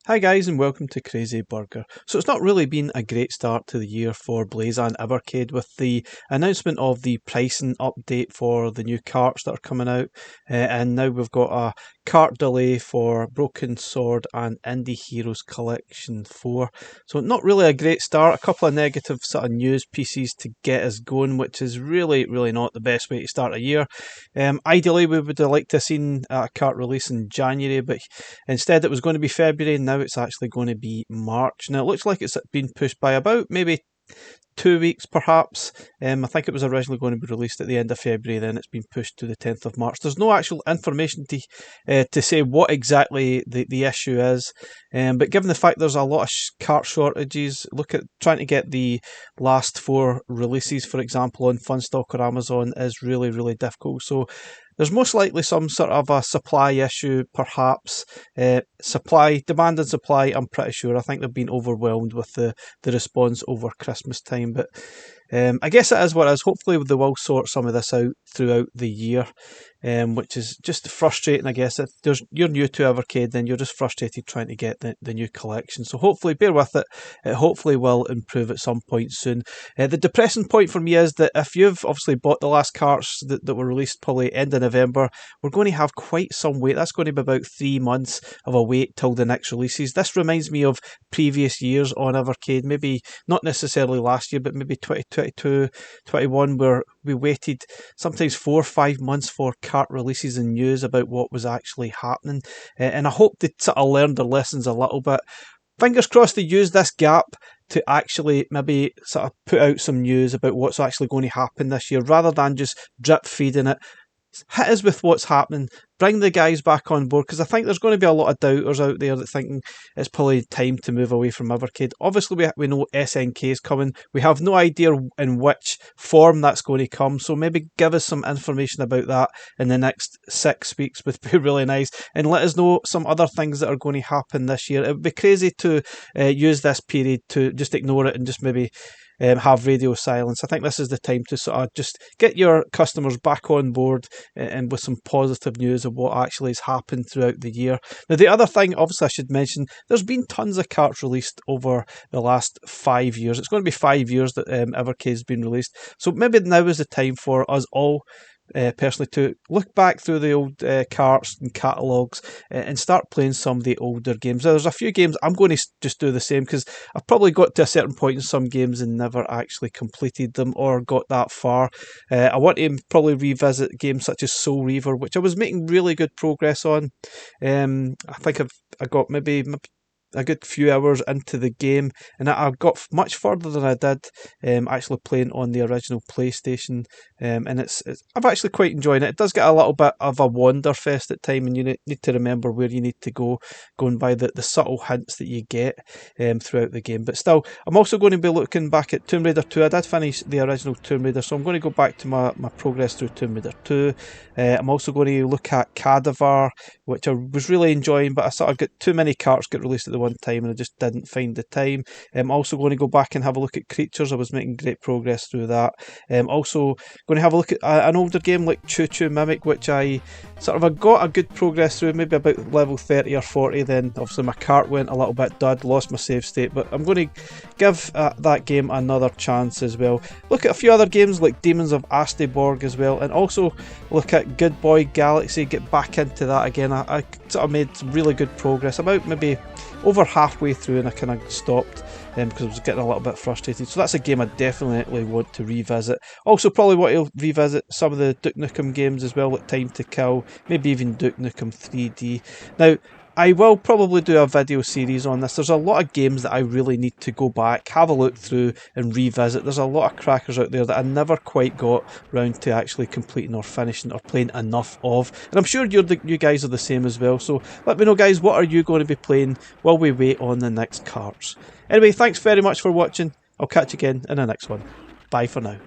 Hi guys and welcome to Crazy Burger. So it's not really been a great start to the year for Blaze Evercade with the announcement of the pricing update for the new carts that are coming out, and now we've got a cart delay for Broken Sword and Indie Heroes Collection 4. So not really a great start, a couple of negative sort of news pieces to get us going, which is really not the best way to start a year. Ideally we would have liked to have seen a cart release in January, but instead it was going to be February. Now it's actually going to be March. Now it looks like it's been pushed by about maybe 2 weeks perhaps. I think it was originally going to be released at the end of February, then it's been pushed to the 10th of March. There's no actual information to say what exactly the issue is, but given the fact there's a lot of cart shortages, look at trying to get the last 4 releases, for example, on Funstock or Amazon is really difficult. So there's most likely some sort of a supply issue, perhaps. Demand and supply, I'm pretty sure. I think they've been overwhelmed with the response over Christmas time. But I guess it is what it is. Hopefully they will sort some of this out throughout the year, which is just frustrating, I guess. If you're new to Evercade, then you're just frustrated trying to get the new collection. So hopefully, bear with it. It hopefully will improve at some point soon. The depressing point for me is that if you've obviously bought the last carts that were released probably end of November, we're going to have quite some wait. That's going to be about 3 months of a wait till the next releases. This reminds me of previous years on Evercade, maybe not necessarily last year, but maybe 2022, 21, where we waited sometimes 4 or 5 months for cart releases and news about what was actually happening. And I hope they sort of learned their lessons a little bit. Fingers crossed they use this gap to actually maybe sort of put out some news about what's actually going to happen this year, rather than just drip feeding it. Hit us with what's happening, bring the guys back on board, because I think there's going to be a lot of doubters out there that thinking it's probably time to move away from Evercade. Obviously we know SNK is coming, we have no idea in which form that's going to come, so maybe give us some information about that in the next 6 weeks would be really nice, and let us know some other things that are going to happen this year. It would be crazy to use this period to just ignore it and just maybe have radio silence. I think this is the time to sort of just get your customers back on board and with some positive news of what actually has happened throughout the year. Now, the other thing, obviously, I should mention, there's been tons of carts released over the last 5 years. It's going to be 5 years that Evercade's been released. So maybe now is the time for us all, personally, to look back through the old carts and catalogues and start playing some of the older games. Now, there's a few games I'm going to just do the same, because I've probably got to a certain point in some games and never actually completed them or got that far. I want to probably revisit games such as Soul Reaver, which I was making really good progress on. I think I got maybe a good few hours into the game, and I got much further than I did actually playing on the original PlayStation, and it's I've actually quite enjoying it. It does get a little bit of a wander fest at time, and you need to remember where you need to go, going by the subtle hints that you get throughout the game. But still, I'm also going to be looking back at Tomb Raider 2. I did finish the original Tomb Raider, so I'm going to go back to my progress through Tomb Raider 2. I'm also going to look at Cadaver, which I was really enjoying, but I sort of got too many carts get released at the one time and I just didn't find the time. I'm also going to go back and have a look at Creatures. I was making great progress through that. Also going to have a look at an older game like Choo Choo Mimic, which I got a good progress through, maybe about level 30 or 40. Then obviously my cart went a little bit dud, lost my save state, but I'm going to give that game another chance as well. Look at a few other games like Demons of Asteborg as well, and also look at Good Boy Galaxy, get back into that again. I sort of made some really good progress, about maybe over halfway through, and I kind of stopped because I was getting a little bit frustrated. So that's a game I definitely want to revisit. Also probably want to revisit some of the Duke Nukem games as well, like Time to Kill, maybe even Duke Nukem 3D. Now, I will probably do a video series on this. There's a lot of games that I really need to go back, have a look through and revisit. There's a lot of crackers out there that I never quite got round to actually completing or finishing or playing enough of. And I'm sure you guys are the same as well. So let me know, guys, what are you going to be playing while we wait on the next carts? Anyway, thanks very much for watching. I'll catch you again in the next one. Bye for now.